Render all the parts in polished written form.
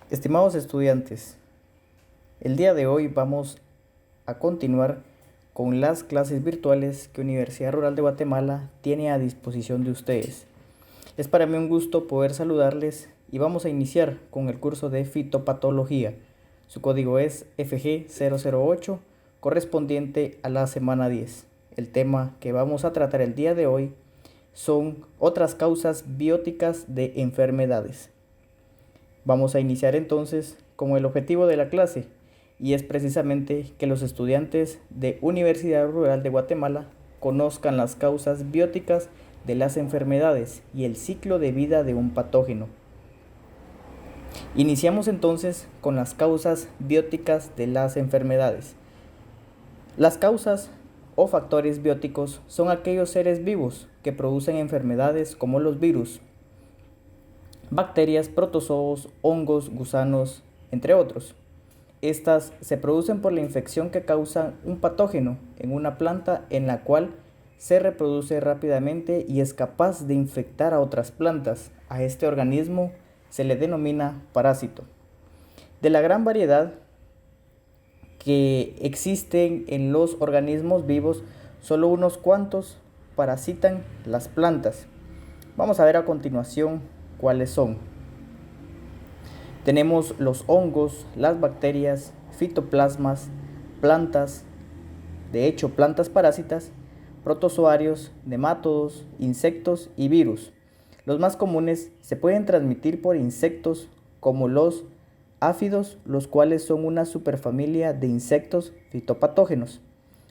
Estimados estudiantes, el día de hoy vamos a continuar con las clases virtuales que Universidad Rural de Guatemala tiene a disposición de ustedes. Es para mí un gusto poder saludarles y vamos a iniciar con el curso de fitopatología. Su código es FG008, correspondiente a la semana 10. El tema que vamos a tratar el día de hoy son otras causas bióticas de enfermedades. Vamos a iniciar entonces con el objetivo de la clase, y es precisamente que los estudiantes de Universidad Rural de Guatemala conozcan las causas bióticas de las enfermedades y el ciclo de vida de un patógeno. Iniciamos entonces con las causas bióticas de las enfermedades. Las causas o factores bióticos son aquellos seres vivos que producen enfermedades como los virus, bacterias, protozoos, hongos, gusanos, entre otros. Estas se producen por la infección que causa un patógeno en una planta en la cual se reproduce rápidamente y es capaz de infectar a otras plantas. A este organismo se le denomina parásito. De la gran variedad que existen en los organismos vivos, solo unos cuantos parasitan las plantas. Vamos a ver a continuación cuáles son. Tenemos los hongos, las bacterias, fitoplasmas, plantas, de hecho plantas parásitas, protozoarios, nemátodos, insectos y virus. Los más comunes se pueden transmitir por insectos como los áfidos, los cuales son una superfamilia de insectos fitopatógenos,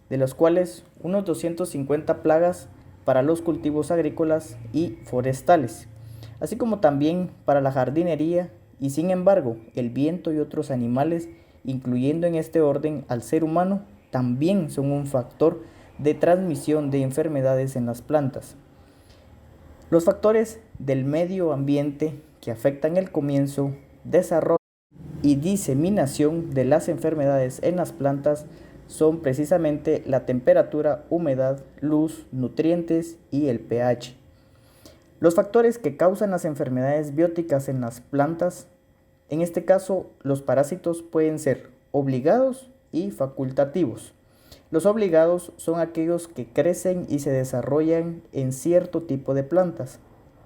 de los cuales unos 250 plagas para los cultivos agrícolas y forestales, así como también para la jardinería. Y sin embargo, el viento y otros animales, incluyendo en este orden al ser humano, también son un factor de transmisión de enfermedades en las plantas. Los factores del medio ambiente que afectan el comienzo, desarrollo y diseminación de las enfermedades en las plantas son precisamente la temperatura, humedad, luz, nutrientes y el pH. Los factores que causan las enfermedades bióticas en las plantas, en este caso los parásitos, pueden ser obligados y facultativos. Los obligados son aquellos que crecen y se desarrollan en cierto tipo de plantas.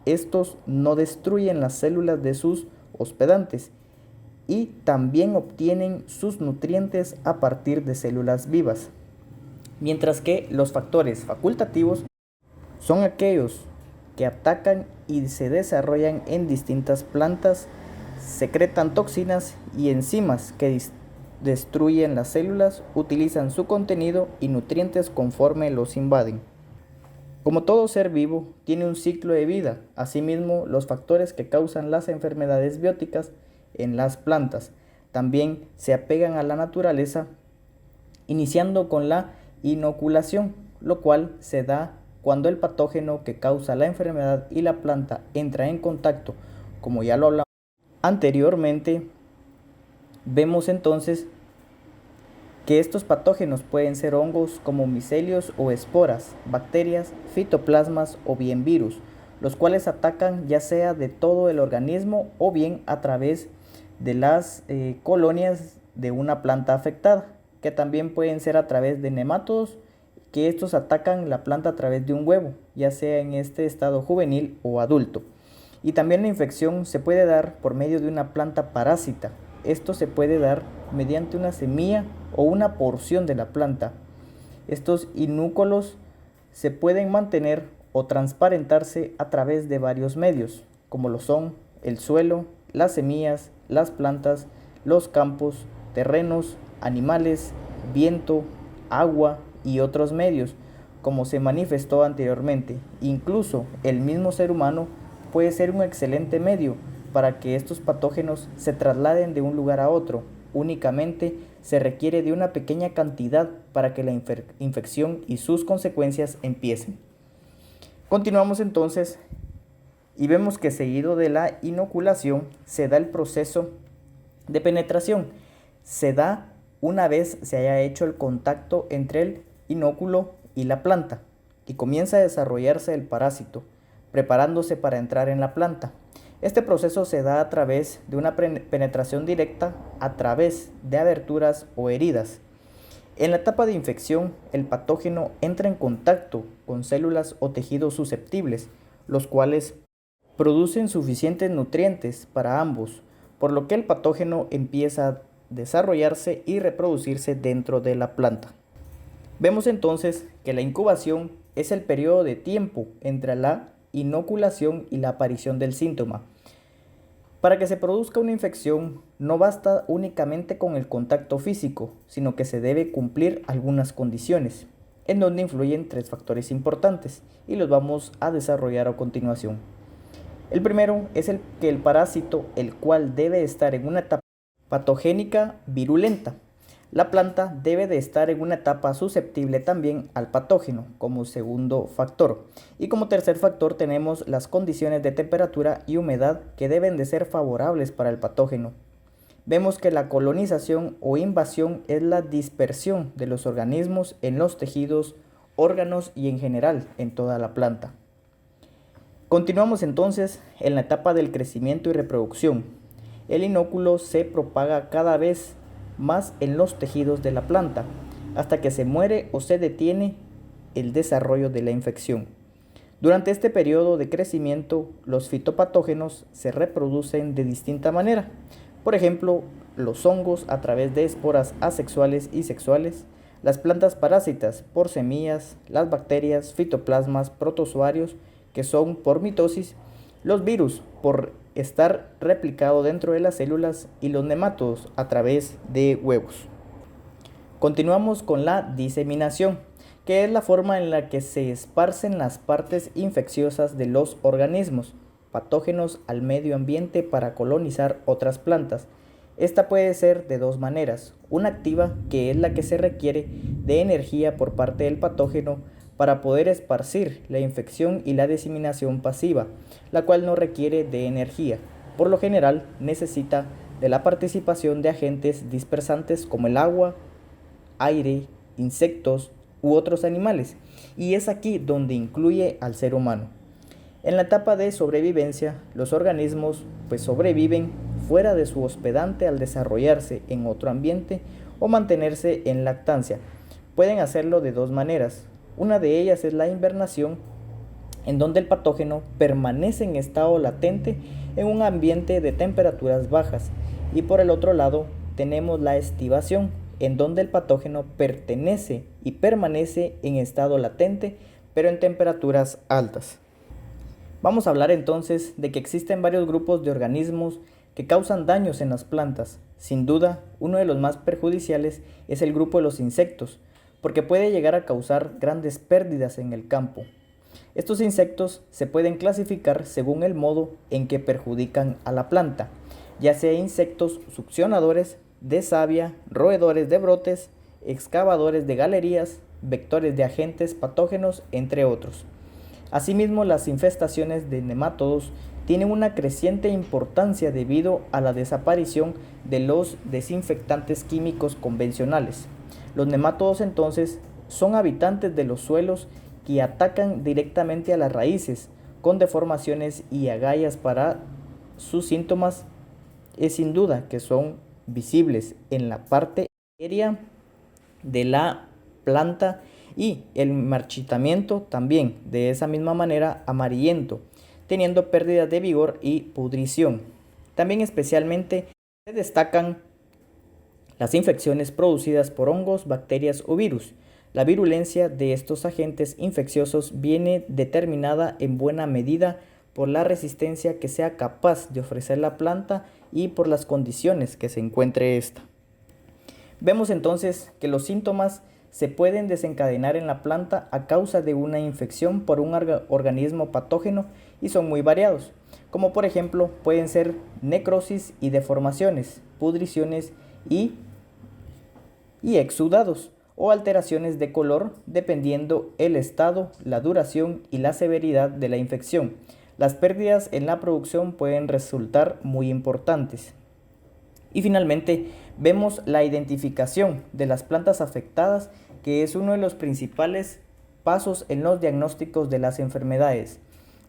Estos no destruyen las células de sus hospedantes y también obtienen sus nutrientes a partir de células vivas. Mientras que los factores facultativos son aquellos que atacan y se desarrollan en distintas plantas, secretan toxinas y enzimas que destruyen las células, utilizan su contenido y nutrientes conforme los invaden. Como todo ser vivo tiene un ciclo de vida, asimismo los factores que causan las enfermedades bióticas en las plantas también se apegan a la naturaleza, iniciando con la inoculación, lo cual se da cuando el patógeno que causa la enfermedad y la planta entra en contacto. Como ya lo hablamos anteriormente, vemos entonces que estos patógenos pueden ser hongos como micelios o esporas, bacterias, fitoplasmas o bien virus, los cuales atacan ya sea de todo el organismo o bien a través de las colonias de una planta afectada, que también pueden ser a través de nemátodos, que estos atacan la planta a través de un huevo, ya sea en este estado juvenil o adulto. Y también la infección se puede dar por medio de una planta parásita. Esto se puede dar mediante una semilla o una porción de la planta. Estos inúculos se pueden mantener o transparentarse a través de varios medios, como lo son el suelo, las semillas, las plantas, los campos, terrenos, animales, viento, agua y otros medios, como se manifestó anteriormente. Incluso el mismo ser humano puede ser un excelente medio para que estos patógenos se trasladen de un lugar a otro. Únicamente se requiere de una pequeña cantidad para que la infección y sus consecuencias empiecen. Continuamos entonces y vemos que seguido de la inoculación se da el proceso de penetración. Se da una vez se haya hecho el contacto entre el inóculo y la planta y comienza a desarrollarse el parásito, preparándose para entrar en la planta. Este proceso se da a través de una penetración directa a través de aberturas o heridas. En la etapa de infección, el patógeno entra en contacto con células o tejidos susceptibles, los cuales producen suficientes nutrientes para ambos, por lo que el patógeno empieza a desarrollarse y reproducirse dentro de la planta. Vemos entonces que la incubación es el periodo de tiempo entre la inoculación y la aparición del síntoma. Para que se produzca una infección, no basta únicamente con el contacto físico, sino que se debe cumplir algunas condiciones, en donde influyen 3 factores importantes, y los vamos a desarrollar a continuación. El primero es que el parásito, el cual debe estar en una etapa patogénica virulenta. La planta debe de estar en una etapa susceptible también al patógeno como segundo factor. Y como tercer factor tenemos las condiciones de temperatura y humedad que deben de ser favorables para el patógeno. Vemos que la colonización o invasión es la dispersión de los organismos en los tejidos, órganos y en general en toda la planta. Continuamos entonces en la etapa del crecimiento y reproducción. El inóculo se propaga cada vez más en los tejidos de la planta, hasta que se muere o se detiene el desarrollo de la infección. Durante este periodo de crecimiento, los fitopatógenos se reproducen de distinta manera. Por ejemplo, los hongos a través de esporas asexuales y sexuales, las plantas parásitas por semillas, las bacterias, fitoplasmas, protozoarios, que son por mitosis, los virus por estar replicado dentro de las células y los nemátodos a través de huevos. Continuamos con la diseminación, que es la forma en la que se esparcen las partes infecciosas de los organismos patógenos al medio ambiente para colonizar otras plantas. Esta puede ser de 2 maneras, una activa, que es la que se requiere de energía por parte del patógeno para poder esparcir la infección, y la diseminación pasiva, la cual no requiere de energía. Por lo general necesita de la participación de agentes dispersantes como el agua, aire, insectos u otros animales, y es aquí donde incluye al ser humano. En la etapa de sobrevivencia, los organismos sobreviven fuera de su hospedante al desarrollarse en otro ambiente o mantenerse en lactancia. Pueden hacerlo de 2 maneras. Una de ellas es la invernación, en donde el patógeno permanece en estado latente en un ambiente de temperaturas bajas, y por el otro lado tenemos la estivación, en donde el patógeno pertenece y permanece en estado latente pero en temperaturas altas. Vamos a hablar entonces de que existen varios grupos de organismos que causan daños en las plantas. Sin duda, uno de los más perjudiciales es el grupo de los insectos, porque puede llegar a causar grandes pérdidas en el campo. Estos insectos se pueden clasificar según el modo en que perjudican a la planta, ya sea insectos succionadores de savia, roedores de brotes, excavadores de galerías, vectores de agentes patógenos, entre otros. Asimismo, las infestaciones de nemátodos tienen una creciente importancia debido a la desaparición de los desinfectantes químicos convencionales. Los nemátodos entonces son habitantes de los suelos que atacan directamente a las raíces con deformaciones y agallas. Para sus síntomas es sin duda que son visibles en la parte aérea de la planta, y el marchitamiento también de esa misma manera amarillento, teniendo pérdidas de vigor y pudrición. También especialmente se destacan las infecciones producidas por hongos, bacterias o virus. La virulencia de estos agentes infecciosos viene determinada en buena medida por la resistencia que sea capaz de ofrecer la planta y por las condiciones que se encuentre esta. Vemos entonces que los síntomas se pueden desencadenar en la planta a causa de una infección por un organismo patógeno y son muy variados, como por ejemplo pueden ser necrosis y deformaciones, pudriciones y exudados, o alteraciones de color dependiendo el estado, la duración y la severidad de la infección. Las pérdidas en la producción pueden resultar muy importantes. Y finalmente vemos la identificación de las plantas afectadas, que es uno de los principales pasos en los diagnósticos de las enfermedades.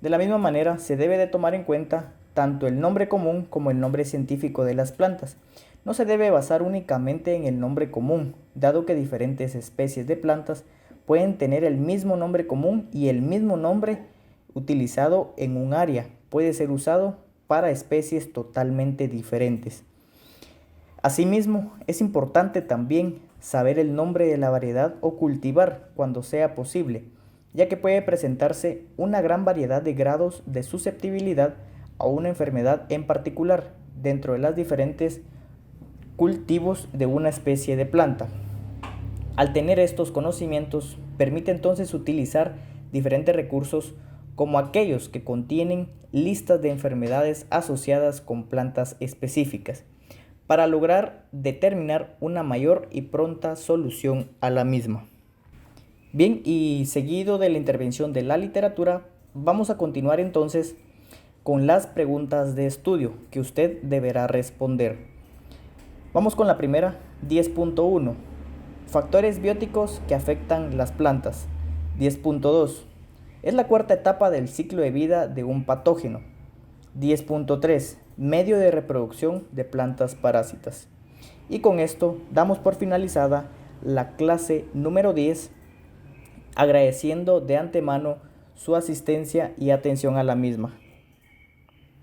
De la misma manera se debe de tomar en cuenta tanto el nombre común como el nombre científico de las plantas. No se debe basar únicamente en el nombre común, dado que diferentes especies de plantas pueden tener el mismo nombre común y el mismo nombre utilizado en un área puede ser usado para especies totalmente diferentes. Asimismo, es importante también saber el nombre de la variedad o cultivar cuando sea posible, ya que puede presentarse una gran variedad de grados de susceptibilidad a una enfermedad en particular dentro de las diferentes cultivos de una especie de planta. Al tener estos conocimientos, permite entonces utilizar diferentes recursos como aquellos que contienen listas de enfermedades asociadas con plantas específicas, para lograr determinar una mayor y pronta solución a la misma. Bien, y seguido de la intervención de la literatura, vamos a continuar entonces con las preguntas de estudio que usted deberá responder. Vamos con la primera, 10.1. Factores bióticos que afectan las plantas. 10.2. Es la cuarta etapa del ciclo de vida de un patógeno. 10.3. Medio de reproducción de plantas parásitas. Y con esto damos por finalizada la clase número 10, agradeciendo de antemano su asistencia y atención a la misma.